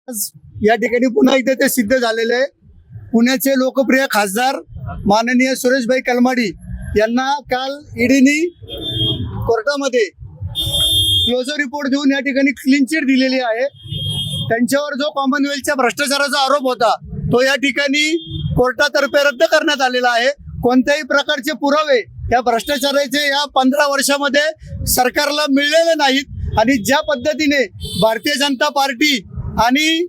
या ठिकाणी पुन्हा एकदा ते सिद्ध झालेले आहे। पुण्याचे लोकप्रिय खासदार माननीय सुरेशभाई कलमाडी यांना काल ईडीनी कोर्टामध्ये क्लोजर रिपोर्ट देऊन या ठिकाणी क्लीन चिट दिलेली आहे। त्यांच्यावर जो कॉमनवेल्थच्या भ्रष्टाचाराचा आरोप होता तो या ठिकाणी कोर्टातर्फे रद्द करण्यात आलेला आहे। कोणत्याही प्रकारचे पुरावे या भ्रष्टाचाराचे या 15 वर्षामध्ये सरकारला मिळलेले नाहीत आणि ज्या पद्धतीने भारतीय जनता पार्टी आणि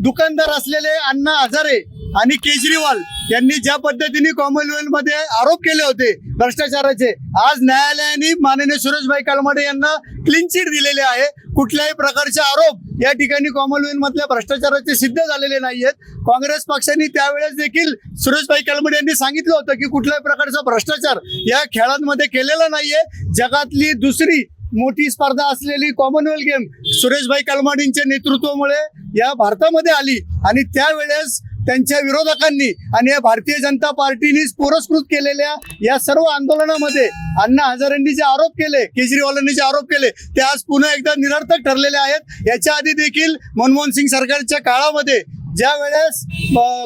दुकानदार असलेले अण्णा हजारे आणि केजरीवाल यांनी ज्या पद्धतीने कॉमनवेल्थ मध्ये आरोप केले होते भ्रष्टाचाराचे, आज न्यायालयाने माननीय सुरेशभाई कलमाडी यांना क्लीन चिट दिलेले आहे। कुठल्याही प्रकारचे आरोप या ठिकाणी कॉमनवेल्थ मधल्या भ्रष्टाचाराचे सिद्ध झालेले नाहीयेत। काँग्रेस पक्षाने त्यावेळेस देखील सुरेशभाई कलमाडी यांनी सांगितलं होतं की कुठल्याही प्रकारचा भ्रष्टाचार या खेळांमध्ये केलेला नाहीये। जगातली दुसरी मोठी स्पर्धा असलेली कॉमनवेल्थ गेम सुरेशभाई कलमाडींच्या नेतृत्वामुळे या भारतामध्ये आली आणि त्यावेळेस त्यांच्या विरोधकांनी आणि या भारतीय जनता पार्टीने पुरस्कृत केलेल्या या सर्व आंदोलनामध्ये अण्णा हजारेंनी जे आरोप केले, केजरीवालांनी जे आरोप केले ते आज पुन्हा एकदा निरर्थक ठरलेले आहेत। याच्या आधी देखील मनमोहन सिंग सरकारच्या काळामध्ये ज्या वेळेस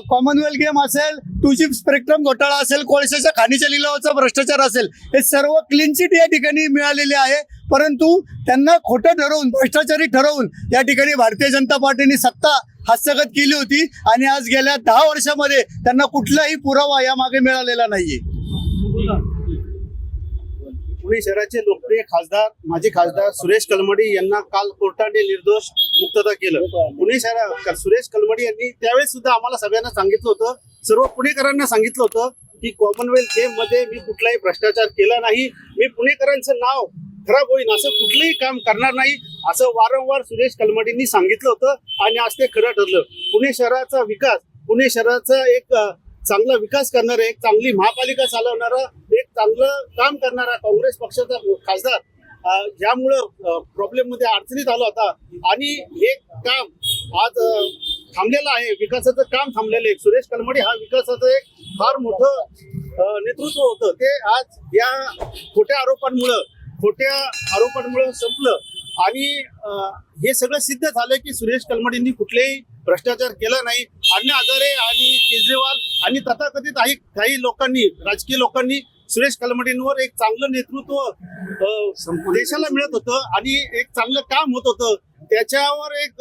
कॉमनवेल्थ गेम असेल, 2G स्पेक्ट्रम घोटाळा असेल, कोळशाच्या खाणीच्या लिलावाचा भ्रष्टाचार असेल, हे सर्व क्लीन चिट या ठिकाणी मिळालेले आहे। परंतु त्यांना खोटं ठरवून, भ्रष्टाचारी ठरवून या ठिकाणी भारतीय जनता पार्टीने सत्ता हस्तगत केली होती आणि आज गेल्या 10 वर्षामध्ये त्यांना कुठलाही पुरावा या मागे मिळालेला नाहीये। पुणे शहराचे लोकप्रिय खासदार, माजी खासदार सुरेश कलमाडी यांना काल कोर्टाने निर्दोष मुक्तता केलं। पुणे शहर सुरेश कलमाडी यांनी त्यावेळेस सुद्धा आम्हाला सगळ्यांना सांगितलं होतं, सर्व पुणेकरांना सांगितलं होतं की कॉमनवेल्थ गेम मध्ये मी कुठलाही भ्रष्टाचार केला नाही, मी पुणेकरांचं नाव खराब होईल असं कुठलंही काम करणार नाही, असं वारंवार सुरेश कलमाडींनी सांगितलं होतं आणि आज ते खरं ठरलं। पुणे शहराचा विकास, पुणे शहराचा एक चांगला विकास करणारा, एक चांगली महापालिका चालवणारा, एक चांगलं काम करणारा काँग्रेस पक्षाचा खासदार ज्यामुळं प्रॉब्लेम मध्ये अडचणीत आला होता आणि हे काम आज थांबलेलं आहे, विकासाचं काम थांबलेलं आहे। सुरेश कलमाडी हा विकासाचं एक फार मोठं नेतृत्व होतं, ते आज या खोट्या आरोपांमुळे संपलं आणि हे सगळं सिद्ध झालं की सुरेश कलमाडींनी कुठलेही भ्रष्टाचार केला नाही। अण्णा हजारे आणि केजरीवाल आणि तथाकथित काही लोकांनी, राजकीय लोकांनी सुरेश कलमाडींवर एक चांगलं नेतृत्व देशाला मिळत होतं आणि एक चांगलं काम होत होतं, त्याच्यावर एक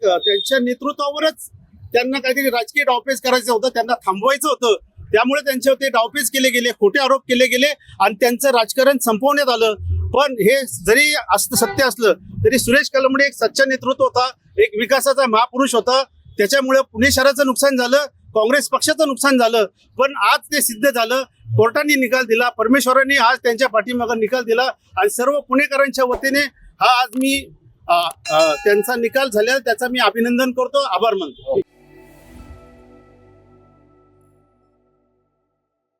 त्यांच्या नेतृत्वावरच त्यांना काहीतरी राजकीय डावपेच करायचं होतं, त्यांना थांबवायचं होतं। त्यामुळे त्यांच्यावर ते डावपेच केले गेले, खोटे आरोप केले गेले आणि त्यांचं राजकारण संपवण्यात आलं। पण हे जरी सत्य असलं तरी सुरेश कलमाडी एक सच्चा नेतृत्व होता, एक विकासाचा महापुरुष होता। त्याच्यामुळे पुणे शहराचं नुकसान झालं, काँग्रेस पक्षाचं नुकसान झालं, पण आज ते सिद्ध झालं। कोर्टाने निकाल दिला, परमेश्वरांनी आज त्यांच्या पाठीमागे निकाल दिला आणि सर्व पुणेकरांच्या वतीने हा आज मी त्यांचा निकाल झाला त्याचा मी अभिनंदन करतो, आभार मानतो।